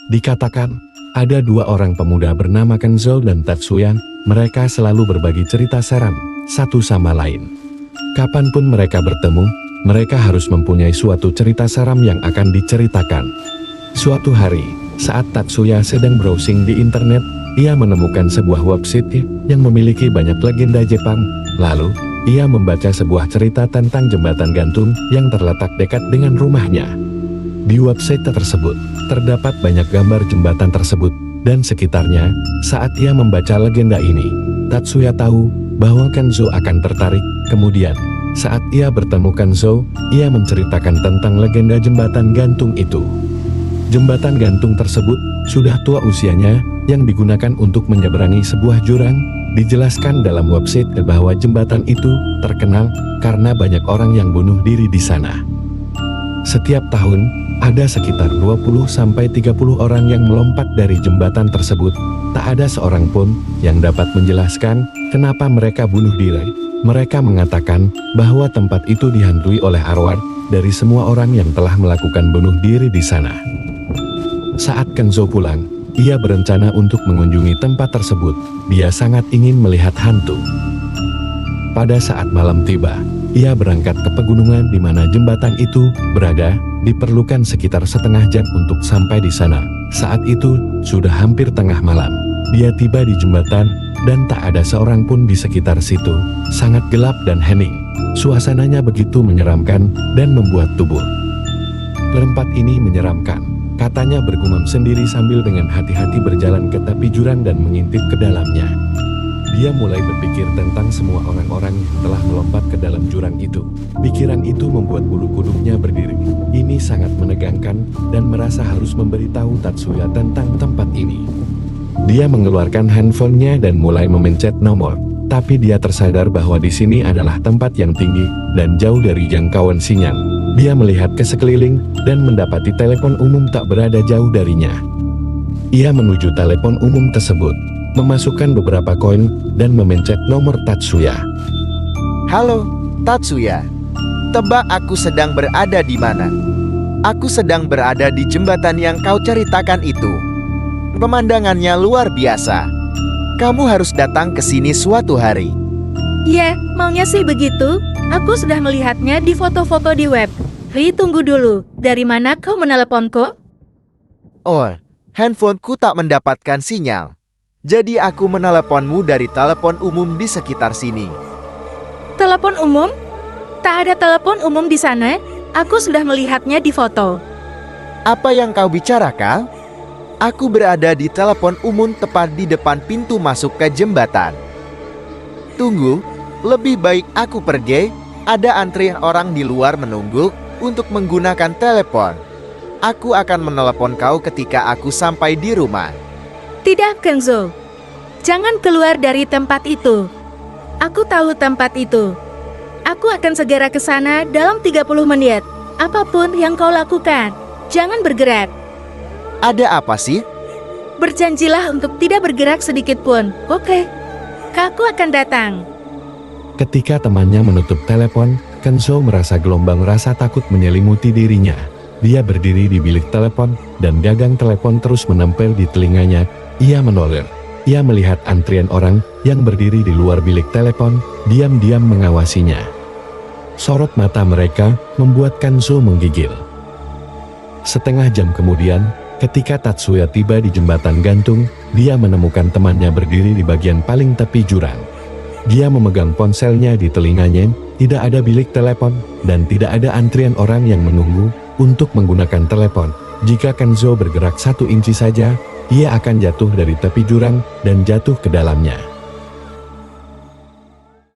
Dikatakan, ada dua orang pemuda bernama Kenzo dan Tatsuya, mereka selalu berbagi cerita seram, satu sama lain. Kapanpun mereka bertemu, mereka harus mempunyai suatu cerita seram yang akan diceritakan. Suatu hari, saat Tatsuya sedang browsing di internet, ia menemukan sebuah website yang memiliki banyak legenda Jepang. Lalu, ia membaca sebuah cerita tentang jembatan gantung yang terletak dekat dengan rumahnya. Di website tersebut, terdapat banyak gambar jembatan tersebut dan sekitarnya. Saat ia membaca legenda ini, Tatsuya tahu bahwa Kenzo akan tertarik. Kemudian, saat ia bertemu Kenzo, ia menceritakan tentang legenda jembatan gantung itu. Jembatan gantung tersebut sudah tua usianya, yang digunakan untuk menyeberangi sebuah jurang. Dijelaskan dalam website bahwa jembatan itu terkenal karena banyak orang yang bunuh diri di sana. Setiap tahun, ada sekitar 20-30 orang yang melompat dari jembatan tersebut. Tak ada seorang pun yang dapat menjelaskan kenapa mereka bunuh diri. Mereka mengatakan bahwa tempat itu dihantui oleh arwah dari semua orang yang telah melakukan bunuh diri di sana. Saat Kenzo pulang, ia berencana untuk mengunjungi tempat tersebut. Dia sangat ingin melihat hantu. Pada saat malam tiba, ia berangkat ke pegunungan di mana jembatan itu berada. Diperlukan sekitar setengah jam untuk sampai di sana. Saat itu, sudah hampir tengah malam. Dia tiba di jembatan, dan tak ada seorang pun di sekitar situ. Sangat gelap dan hening. Suasananya begitu menyeramkan, dan membuat tubuh. Tempat ini menyeramkan, katanya bergumam sendiri sambil dengan hati-hati berjalan ke tepi jurang dan mengintip ke dalamnya. Dia mulai berpikir tentang semua orang-orang yang telah melompat ke dalam jurang itu. Pikiran itu membuat bulu kuduknya berdiri. Ini sangat menegangkan, dan merasa harus memberitahu Tatsuya tentang tempat ini. Dia mengeluarkan handphonenya dan mulai memencet nomor. Tapi dia tersadar bahwa di sini adalah tempat yang tinggi, dan jauh dari jangkauan sinyal. Dia melihat ke sekeliling, dan mendapati telepon umum tak berada jauh darinya. Ia menuju telepon umum tersebut, memasukkan beberapa koin, dan memencet nomor Tatsuya. Halo, Tatsuya. Tebak aku sedang berada di mana? Aku sedang berada di jembatan yang kau ceritakan itu. Pemandangannya luar biasa. Kamu harus datang ke sini suatu hari. Ya, maunya sih begitu. Aku sudah melihatnya di foto-foto di web. Tunggu dulu. Dari mana kau meneleponku? Oh, handphoneku tak mendapatkan sinyal. Jadi aku meneleponmu dari telepon umum di sekitar sini. Telepon umum? Tak ada telepon umum di sana. Aku sudah melihatnya di foto. Apa yang kau bicarakan? Aku berada di telepon umum tepat di depan pintu masuk ke jembatan. Tunggu, lebih baik aku pergi. Ada antrian orang di luar menunggu untuk menggunakan telepon. Aku akan menelepon kau ketika aku sampai di rumah. Tidak, Kenzo. Jangan keluar dari tempat itu. Aku tahu tempat itu. Aku akan segera ke sana dalam 30 menit. Apapun yang kau lakukan, jangan bergerak. Ada apa sih? Berjanjilah untuk tidak bergerak sedikit pun, oke? Aku akan datang. Ketika temannya menutup telepon, Kenzo merasa gelombang rasa takut menyelimuti dirinya. Dia berdiri di bilik telepon, dan gagang telepon terus menempel di telinganya. Ia menoleh. Ia melihat antrian orang yang berdiri di luar bilik telepon, diam-diam mengawasinya. Sorot mata mereka membuat Kenzo menggigil. Setengah jam kemudian, ketika Tatsuya tiba di jembatan gantung, dia menemukan temannya berdiri di bagian paling tepi jurang. Dia memegang ponselnya di telinganya, tidak ada bilik telepon, dan tidak ada antrian orang yang menunggu untuk menggunakan telepon. Jika Kenzo bergerak 1 inci saja, ia akan jatuh dari tepi jurang dan jatuh ke dalamnya.